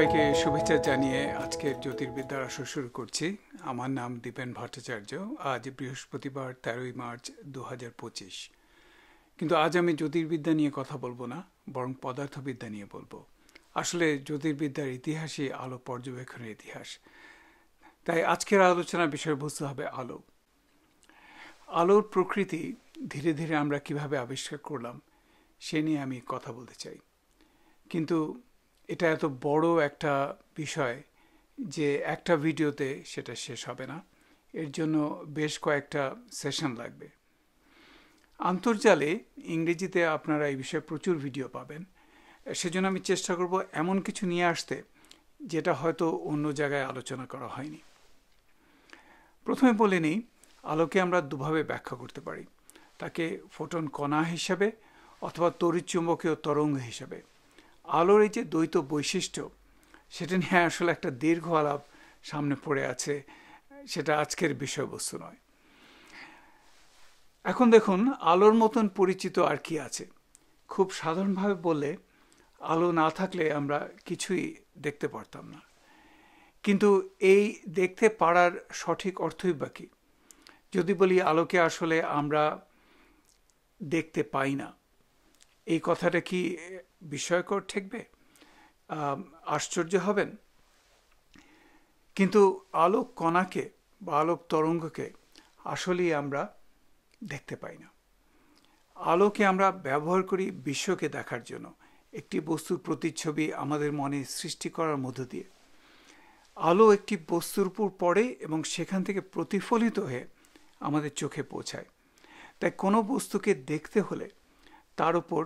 সবাইকে শুভেচ্ছা জানিয়ে আজকের জ্যোতির্বিদ্যার আসর শুরু করছি। আমার নাম দীপেন ভট্টাচার্য। আজ বৃহস্পতিবার 13ই মার্চ 2025। কিন্তু আজ আমি জ্যোতির্বিদ্যা নিয়ে কথা বলবো না, বরং পদার্থবিদ্যা নিয়ে বলবো। আসলে জ্যোতির্বিদ্যার ইতিহাসই আলো পর্যবেক্ষণের ইতিহাস। তাই আজকের আলোচনার বিষয়বস্তু হবে আলো। আলোর প্রকৃতি ধীরে ধীরে আমরা কিভাবে আবিষ্কার করলাম সে নিয়ে আমি কথা বলতে চাই। কিন্তু এটা এত বড় একটা বিষয় যে একটা ভিডিওতে সেটা শেষ হবে না। এর জন্য বেশ কয়েকটা সেশন লাগবে। আন্তর্জালে ইংরেজিতে আপনারা এই বিষয়ে প্রচুর ভিডিও পাবেন। সেজন্য আমি চেষ্টা করব এমন কিছু নিয়ে আসতে যেটা হয়তো অন্য জায়গায় আলোচনা করা হয়নি। প্রথমে বলে নিই, আলোকে আমরা দুভাবে ব্যাখ্যা করতে পারি। তাকে ফোটন কণা হিসাবে অথবা তড়িৎচুম্বকীয় তরঙ্গ হিসাবে। আলোর এই যে দ্বৈত বৈশিষ্ট্য, সেটা নিয়ে আসলে একটা দীর্ঘ আলাপ সামনে পড়ে আছে, সেটা আজকের বিষয়বস্তু নয়। এখন দেখুন, আলোর মতন পরিচিত আর কি আছে। খুব সাধারণভাবে বললে, আলো না থাকলে আমরা কিছুই দেখতে পারতাম না। কিন্তু এই দেখতে পারার সঠিক অর্থই বা কি? যদি বলি আলোকে আসলে আমরা দেখতে পাই না, এই কথাটা কি বিস্ময়কর ঠেকবে? আশ্চর্য হবেন? কিন্তু আলোক কণাকে বা আলোক তরঙ্গকে আসলেই আমরা দেখতে পাই না। আলোকে আমরা ব্যবহার করি বিশ্বকে দেখার জন্য, একটি বস্তুর প্রতিচ্ছবি আমাদের মনে সৃষ্টি করার মধ্য দিয়ে। আলো একটি বস্তুর উপর পড়ে এবং সেখান থেকে প্রতিফলিত হয়ে আমাদের চোখে পৌঁছায়। তাই কোনো বস্তুকে দেখতে হলে তার উপর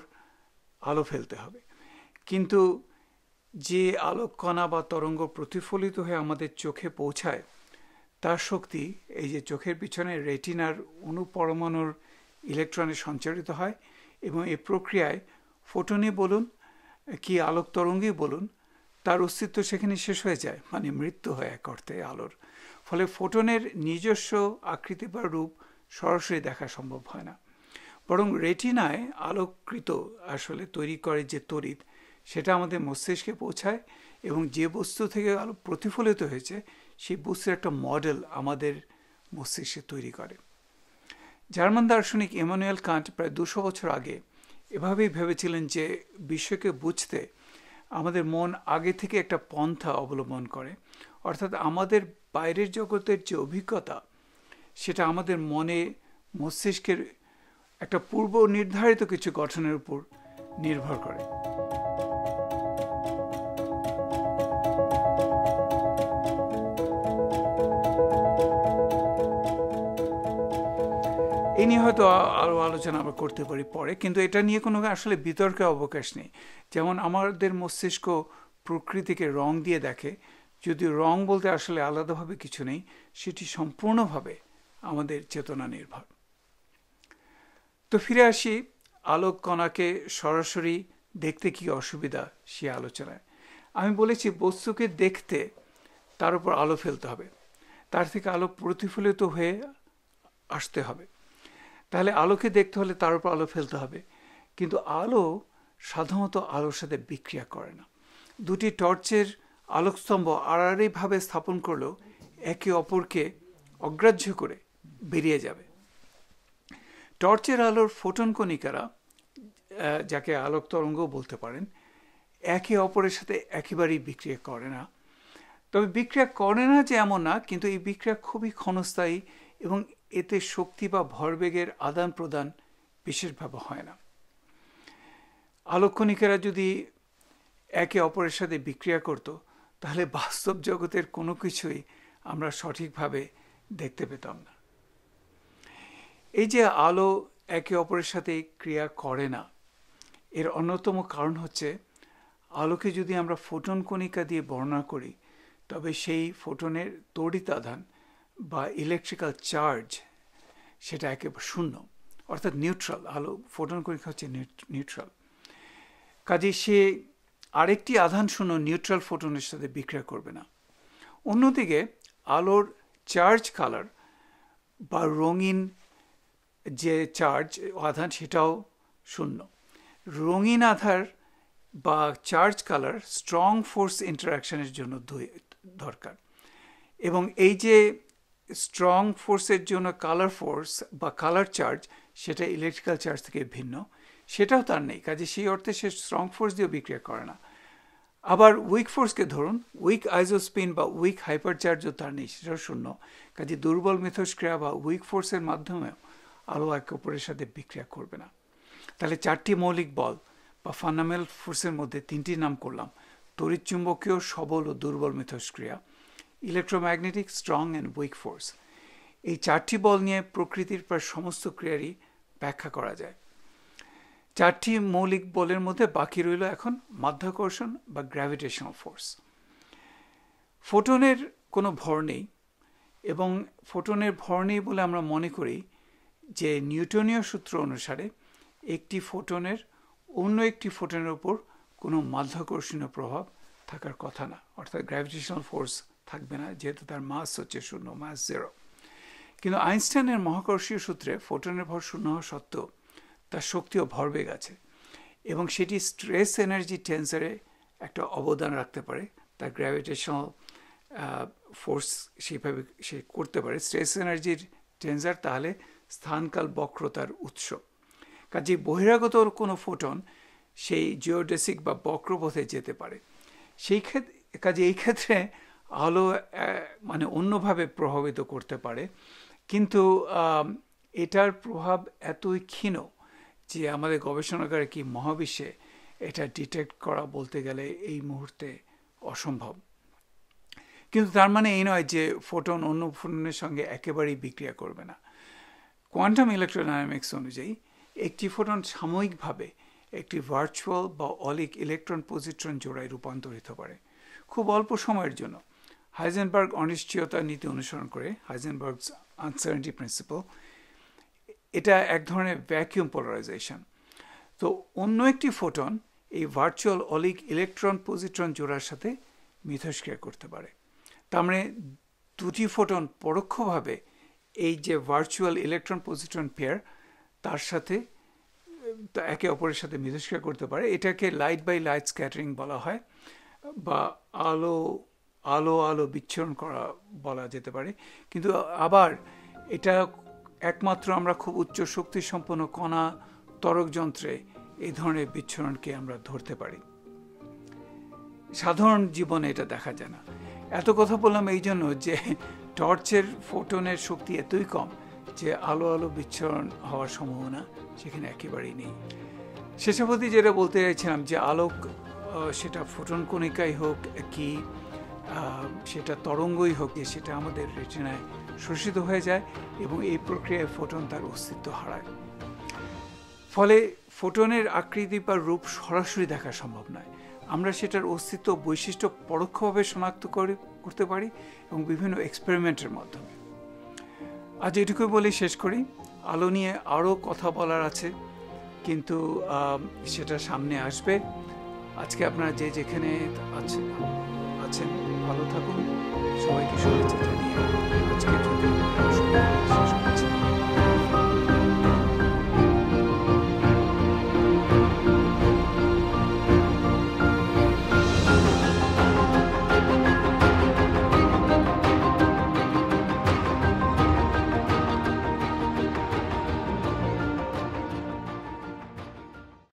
আলো ফেলতে হবে। কিন্তু যে আলোক কণা বা তরঙ্গ প্রতিফলিত হয়ে আমাদের চোখে পৌঁছায়, তার শক্তি এই যে চোখের পিছনে রেটিনার অণুপরমাণুর ইলেকট্রনে সঞ্চারিত হয় এবং এই প্রক্রিয়ায় ফোটনে বলুন কি আলোক তরঙ্গই বলুন, তার অস্তিত্ব সেখানে শেষ হয়ে যায়, মানে মৃত্যু হয় এক অর্থে আলোর। ফলে ফোটনের নিজস্ব আকৃতি বা রূপ সরাসরি দেখা সম্ভব হয় না, বরং রেটিনায় আলোকৃত আসলে তৈরি করে যে তড়িৎ, সেটা আমাদের মস্তিষ্কে পৌঁছায় এবং যে বস্তু থেকে আলো প্রতিফলিত হয়েছে সেই বস্তুর একটা মডেল আমাদের মস্তিষ্কে তৈরি করে। জার্মান দার্শনিক ইমানুয়েল কান্ট প্রায় 200 বছর আগে এভাবেই ভেবেছিলেন যে বিশ্বকে বুঝতে আমাদের মন আগে থেকে একটা পন্থা অবলম্বন করে, অর্থাৎ আমাদের বাইরের জগতের যে অভিজ্ঞতা, সেটা আমাদের মনে মস্তিষ্কের একটা পূর্ব নির্ধারিত কিছু গঠনের উপর নির্ভর করে। এই নিয়ে হয়তো আরও আলোচনা আমরা করতে পারি পরে, কিন্তু এটা নিয়ে কোনো আসলে বিতর্কের অবকাশ নেই। যেমন আমাদের মস্তিষ্ক প্রকৃতিকে রং দিয়ে দেখে, যদি রং বলতে আসলে আলাদাভাবে কিছু নেই, সেটি সম্পূর্ণভাবে আমাদের চেতনা নির্ভর। তো ফিরে আসি আলোক কণাকে সরাসরি দেখতে কি অসুবিধা সে আলোচনায়। আমি বলেছি বস্তুকে দেখতে তার উপর আলো ফেলতে হবে, তার থেকে আলো প্রতিফলিত হয়ে আসতে হবে। তাহলে আলোকে দেখতে হলে তার উপর আলো ফেলতে হবে, কিন্তু আলো সাধারণত আলোর সাথে বিক্রিয়া করে না। দুটি টর্চের আলোকস্তম্ভ আড়াআড়িভাবে স্থাপন করলেও একে অপরকে অগ্রাহ্য করে বেরিয়ে যাবে। টর্চের আলোর ফোটন কণিকারা, যাকে আলোক তরঙ্গও বলতে পারেন, একে অপরের সাথে একেবারেই বিক্রিয়া করে না। তবে বিক্রিয়া করে না যে এমন না, কিন্তু এই বিক্রিয়া খুবই ক্ষণস্থায়ী এবং এতে শক্তি বা ভরবেগের আদান প্রদান বিশেষভাবে হয় না। আলোক কণিকারা যদি একে অপরের সাথে বিক্রিয়া করত, তাহলে বাস্তব জগতের কোনো কিছুই আমরা সঠিকভাবে দেখতে পেতাম না। এই যে আলো একে অপরের সাথে ক্রিয়া করে না, এর অন্যতম কারণ হচ্ছে আলোকে যদি আমরা ফোটন কণিকা দিয়ে বর্ণনা করি, তবে সেই ফোটনের তড়িৎ আধান বা ইলেকট্রিক্যাল চার্জ সেটা একেবারে শূন্য, অর্থাৎ নিউট্রাল। আলো ফোটন কণিকা হচ্ছে নিউট্রাল। কাজে সে আরেকটি আধান শূন্য নিউট্রাল ফোটনের সাথে বিক্রিয়া করবে না। অন্যদিকে আলোর চার্জ কালার বা রঙিন যে চার্জ আধান, সেটাও শূন্য। রঙিন আধার বা চার্জ কালার স্ট্রং ফোর্স ইন্টারাকশনের জন্য দরকার। এবং এই যে স্ট্রং ফোর্সের জন্য কালার ফোর্স বা কালার চার্জ, সেটা ইলেকট্রিক্যাল চার্জ থেকে ভিন্ন, সেটাও তার নেই। কাজে সেই অর্থে সে স্ট্রং ফোর্স দিয়েও বিক্রিয়া করে না। আবার উইক ফোর্সকে ধরুন, উইক আইজোস্পিন বা উইক হাইপার চার্জও তার নেই, সেটাও শূন্য। কাজে দুর্বল মিথস্ক্রিয়া বা উইক ফোর্সের মাধ্যমেও আলো একে অপরের সাথে বিক্রিয়া করবে না। তাহলে 4টি মৌলিক বল বা ফান্ডামেন্টাল ফোর্সের মধ্যে 3টির নাম করলাম: তড়িৎচুম্বকীয়, সবল ও দুর্বল মিথস্ক্রিয়া, electromagnetic, strong and weak force. এই 4টি বল নিয়ে প্রকৃতির প্রায় সমস্ত ক্রিয়ারই ব্যাখ্যা করা যায়। 4টি মৌলিক বলের মধ্যে বাকি রইল এখন মাধ্যাকর্ষণ বা গ্র্যাভিটেশনাল ফোর্স। ফোটনের কোনো ভর নেই, এবং ফোটনের ভর নেই বলে আমরা মনে করি যে নিউটনীয় সূত্র অনুসারে একটি ফোটনের অন্য একটি ফোটনের উপর কোনো মাধ্যাকর্ষণীয় প্রভাব থাকার কথা না, অর্থাৎ গ্র্যাভিটেশনাল ফোর্স থাকবে না, যেহেতু তার মাস হচ্ছে 0, মাস 0। কিন্তু আইনস্টাইনের মহাকর্ষীয় সূত্রে ফোটনের ভর 0 হওয়া সত্ত্বেও তার শক্তি ও ভরবেগ আছে, এবং সেটি স্ট্রেস এনার্জি টেন্সারে একটা অবদান রাখতে পারে। তার গ্র্যাভিটেশনাল ফোর্স সেইভাবে সে করতে পারে। স্ট্রেস এনার্জির টেন্সার তাহলে স্থানকাল বক্রতার উৎস। কাজে বহিরাগত কোনো ফোটন সেই জিওডেসিক বা বক্রপথে যেতে পারে। সেই ক্ষেত্রে কাজে এই ক্ষেত্রে আলো মানে অন্যভাবে প্রভাবিত করতে পারে, কিন্তু এটার প্রভাব এতই ক্ষীণ যে আমাদের গবেষণাগারে কি মহাবিশ্বে এটা ডিটেক্ট করা বলতে গেলে এই মুহূর্তে অসম্ভব। কিন্তু তার মানে এই নয় যে ফোটন অন্য ফোটনের সঙ্গে একেবারেই বিক্রিয়া করবে না। কোয়ান্টাম ইলেকট্রোডাইনামিক্স অনুযায়ী একটি ফোটন সাময়িকভাবে একটি ভার্চুয়াল বা অলিক ইলেকট্রন পজিট্রন জোড়ায় রূপান্তরিত পারে, খুব অল্প সময়ের জন্য। হাইজেনবার্গ অনিশ্চয়তা নীতি অনুসরণ করে, হাইজেনবার্গস আনসার্টেনিটি প্রিন্সিপাল, এটা এক ধরনের ভ্যাকিউম পোলারাইজেশন। তো অন্য একটি ফোটন এই ভার্চুয়াল অলিক ইলেকট্রন পজিট্রন জোড়ার সাথে মিথস্ক্রিয়া করতে পারে। তার মানে দুটি ফোটন পরোক্ষভাবে এই যে ভার্চুয়াল ইলেকট্রন পজিট্রন পেয়ার তার সাথে একে অপরের সাথে মিথস্ক্রিয়া করতে পারে। এটাকে লাইট বাই লাইট স্ক্যাটারিং বলা হয়, বা আলো আলো আলো বিচ্ছুরণ করা বলা যেতে পারে। কিন্তু আবার এটা একমাত্র আমরা খুব উচ্চ শক্তি সম্পন্ন কণা ত্বরক যন্ত্রে এই ধরনের বিচ্ছুরণকে আমরা ধরতে পারি। সাধারণ জীবনে এটা দেখা যায় না। এত কথা বললাম এই জন্য যে টর্চের ফোটনের শক্তি এতই কম যে আলো আলো বিচ্ছুরণ হওয়ার সম্ভাবনা সেখানে একেবারেই নেই। শেষাবধি যেটা বলতে চাইছিলাম যে আলোক, সেটা ফোটন কণিকাই হোক কি সেটা তরঙ্গই হোক, সেটা আমাদের রেটিনায় শোষিত হয়ে যায় এবং এই প্রক্রিয়ায় ফোটন তার অস্তিত্ব হারায়। ফলে ফোটনের আকৃতি বা রূপ সরাসরি দেখা সম্ভব নয়। আমরা সেটার অস্তিত্ব বৈশিষ্ট্য পরোক্ষভাবে শনাক্ত করতে পারি এবং বিভিন্ন এক্সপেরিমেন্টের মাধ্যমে। আজ এটুকুই বলে শেষ করি। আলো নিয়ে আরও কথা বলার আছে, কিন্তু সেটা সামনে আসবে। আজকে আপনারা যে যেখানে আছেন ভালো থাকুন, সবাইকে শুভেচ্ছা জানিয়ে